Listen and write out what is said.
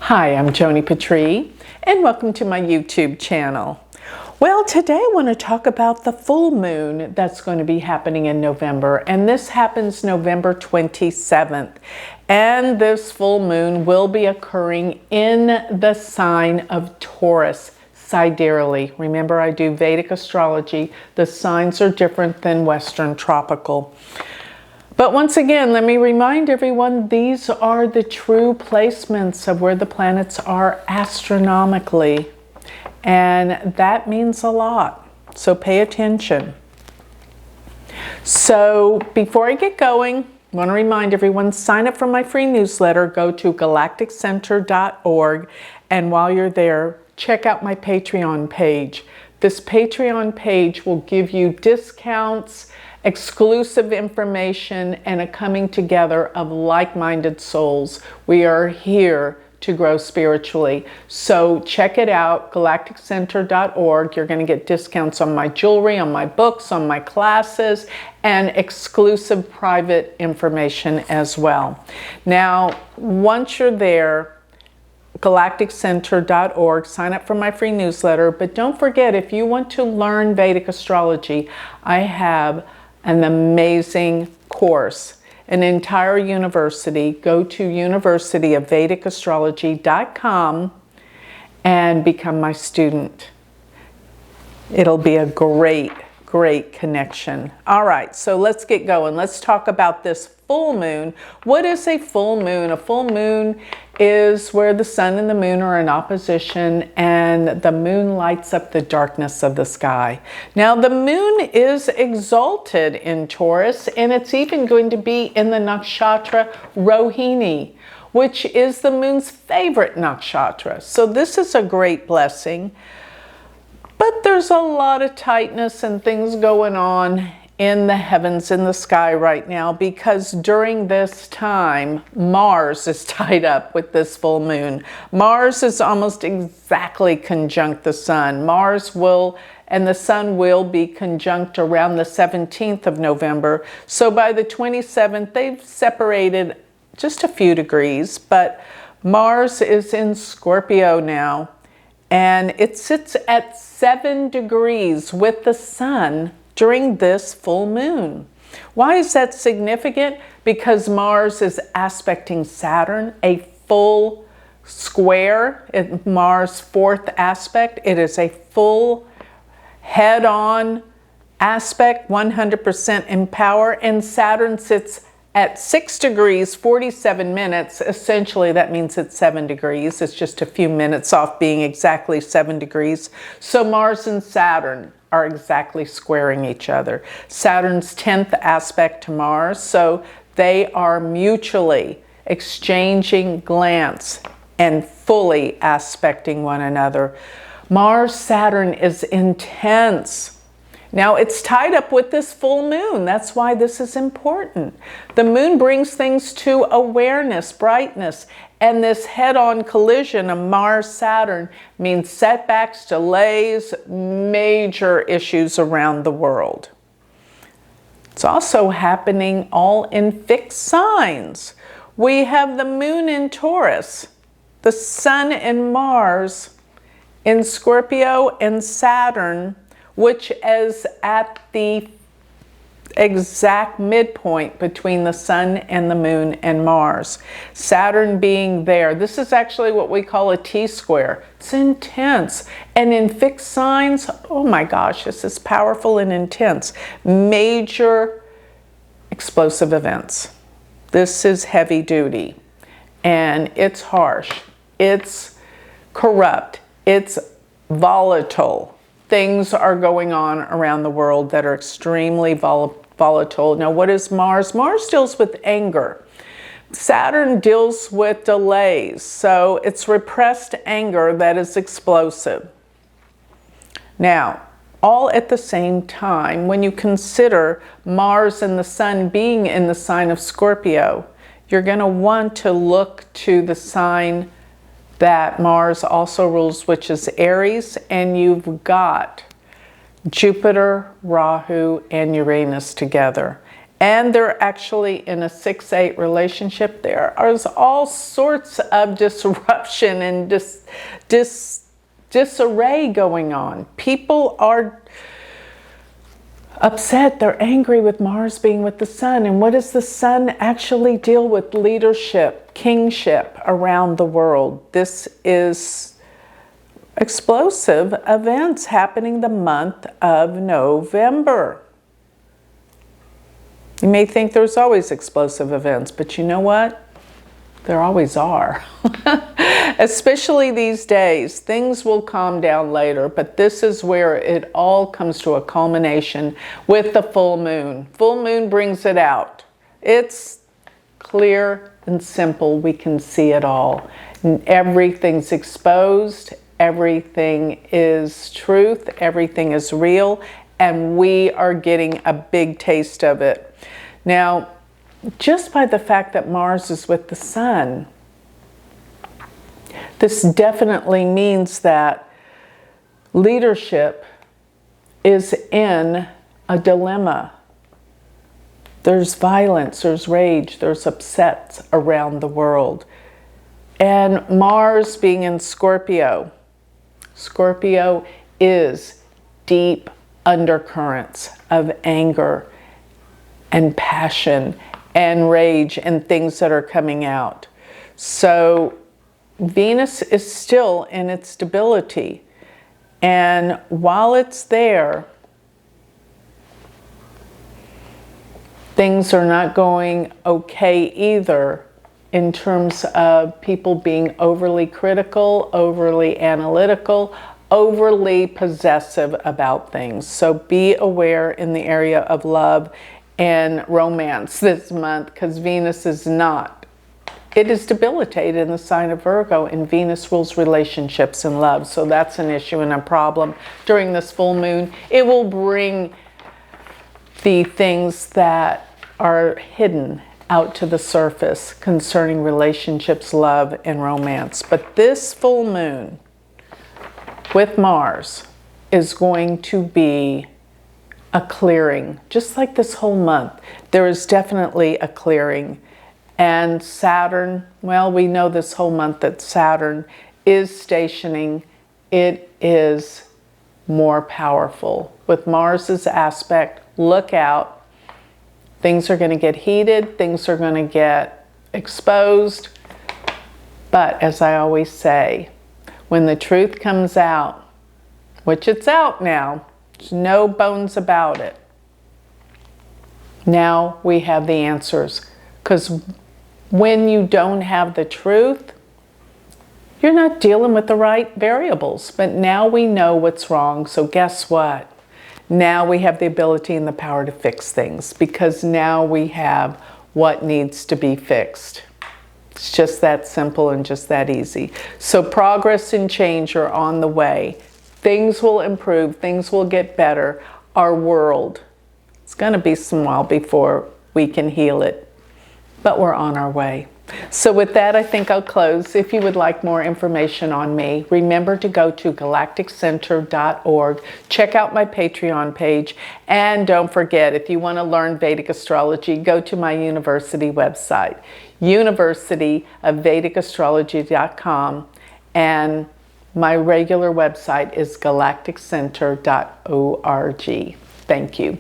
Hi, I'm Joni Patry, and welcome to my YouTube channel. Well, today I want to talk about the full moon that's going to be happening in November, and this happens November 27th. And this full moon will be occurring in the sign of Taurus, sidereally. Remember, I do Vedic astrology. The signs are different than Western tropical. But once again, let me remind everyone, these are the true placements of where the planets are astronomically. And that means a lot. So pay attention. So before I get going, I want to remind everyone, sign up for my free newsletter. Go to galacticcenter.org. And while you're there, check out my Patreon page. This Patreon page will give you discounts, exclusive information, and a coming together of like-minded souls. We are here to grow spiritually. So check it out, galacticcenter.org. You're going to get discounts on my jewelry, on my books, on my classes, and exclusive private information as well. Now, once you're there, galacticcenter.org, sign up for my free newsletter. But don't forget, if you want to learn Vedic astrology, I have an amazing course, an entire university. Go to universityofvedicastrology.com and become my student. It'll be a great connection. All right, so let's get going. Let's talk about this full moon. What is a full moon? A full moon is where the sun and the moon are in opposition, and the moon lights up the darkness of the sky. Now, the moon is exalted in Taurus, and it's even going to be in the nakshatra Rohini, which is the moon's favorite nakshatra. So this is a great blessing. But there's a lot of tightness and things going on in the heavens, in the sky right now, because during this time, Mars is tied up with this full moon. Mars is almost exactly conjunct the sun. Mars will and the sun will be conjunct around the 17th of November. So by the 27th, they've separated just a few degrees, but Mars is in Scorpio now, and it sits at 7 degrees with the sun during this full moon. Why is that significant? Because Mars is aspecting Saturn, a full square, Mars' fourth aspect. It is a full head-on aspect, 100% in power, and Saturn sits at 6 degrees, 47 minutes. Essentially, that means it's 7 degrees. It's just a few minutes off being exactly 7 degrees. So Mars and Saturn are exactly squaring each other. Saturn's 10th aspect to Mars, so they are mutually exchanging glance and fully aspecting one another. Mars-Saturn is intense. Now, it's tied up with this full moon. That's why this is important. The moon brings things to awareness, brightness, and this head-on collision of Mars-Saturn means setbacks, delays, major issues around the world. It's also happening all in fixed signs. We have the moon in Taurus, the sun and Mars in Scorpio, and Saturn, which is at the exact midpoint between the sun and the moon and Mars. Saturn being there. This is actually what we call a T-square. It's intense. And in fixed signs, oh my gosh, this is powerful and intense. Major explosive events. This is heavy duty. And it's harsh. It's corrupt. It's volatile. Things are going on around the world that are extremely volatile. Now, what is Mars? Mars deals with anger. Saturn deals with delays. So it's repressed anger that is explosive. Now, all at the same time, when you consider Mars and the sun being in the sign of Scorpio, you're going to want to look to the sign that Mars also rules, which is Aries, and you've got Jupiter, Rahu, and Uranus together. and they're actually in a 6-8 relationship, there is all sorts of disruption and disarray going on. People are upset, they're angry with Mars being with the Sun. And what does the Sun actually deal with? Leadership, kingship around the world. This is explosive events happening the month of November. You may think there's always explosive events, but you know what? There always are. Especially these days. Things will calm down later, but this is where it all comes to a culmination with the full moon. Full moon brings it out. It's clear and simple. We can see it all. Everything's exposed. Everything is truth. Everything is real. And we are getting a big taste of it. Now, just by the fact that Mars is with the Sun, this definitely means that leadership is in a dilemma. There's violence, there's rage, there's upsets around the world. And Mars being in Scorpio, Scorpio is deep undercurrents of anger and passion and rage and things that are coming out. So Venus is still in its stability. And while it's there, things are not going okay either in terms of people being overly critical, overly analytical, overly possessive about things. So be aware in the area of love and romance this month, because Venus is not. It is debilitated in the sign of Virgo, and Venus rules relationships and love. So that's an issue and a problem during this full moon. It will bring the things that are hidden out to the surface concerning relationships, love, and romance. But this full moon with Mars is going to be a clearing. Just like this whole month, there is definitely a clearing. And Saturn, well, we know this whole month that Saturn is stationing. It is more powerful. With Mars's aspect, look out. Things are going to get heated. Things are going to get exposed. But as I always say, when the truth comes out, which it's out now, there's no bones about it. Now we have the answers. Because when you don't have the truth, you're not dealing with the right variables. But now we know what's wrong. So guess what? Now we have the ability and the power to fix things. Because now we have what needs to be fixed. It's just that simple and just that easy. So progress and change are on the way. Things will improve. Things will get better. Our world, it's going to be some while before we can heal it. But we're on our way. So with that, I think I'll close. If you would like more information on me, remember to go to galacticcenter.org. Check out my Patreon page. And don't forget, if you want to learn Vedic astrology, go to my university website, universityofvedicastrology.com. And my regular website is galacticcenter.org. Thank you.